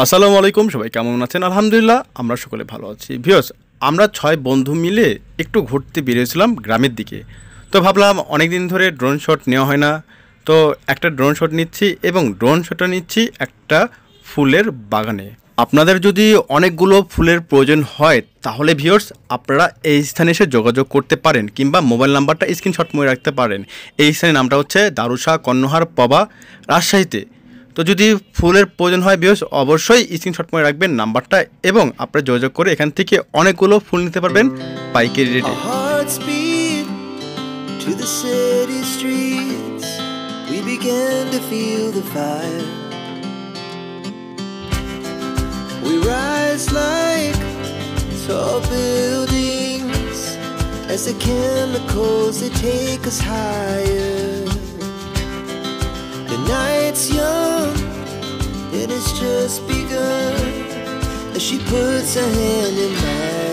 আসসালামু আলাইকুম, সবাই কেমন আছেন? আলহামদুলিল্লাহ আমরা সকলে ভালো আছি। ভিউয়ার্স, আমরা 6 বন্ধু মিলে একটু ঘুরতে বেরিয়েছিলাম গ্রামের দিকে। তো ভাবলাম অনেক দিন ধরে ড্রোন শট নেওয়া হয় না, তো একটা ড্রোন শট নিচ্ছি এবং ড্রোন শটটা নিচ্ছি একটা ফুলের বাগানে। আপনাদের যদি অনেকগুলো ফুলের প্রয়োজন হয় তাহলে ভিউয়ার্স আপনারা এই স্থানে এসে যোগাযোগ করতে পারেন, কিংবা মোবাইল নাম্বারটা স্ক্রিনশট করে রাখতে পারেন। এই স্থানের নামটা হচ্ছে দারুশা কর্ণহার পবা, রাজশাহীতে। তো যদি ফুলের প্রয়োজন হয় ভিউয়ার্স অবশ্যই স্ক্রিনশট করে রাখবেন নাম্বারটা, এবং আপনারা যোগাযোগ করে এখান থেকে অনেকগুলো ফুল নিতে পারবেন পাইকারি রেটে। Our hearts beat to the city streets. We began to feel the fire. We rise like tall buildings as the chemicals they take us higher. The night's young and it's just begun as she puts her hand in mine.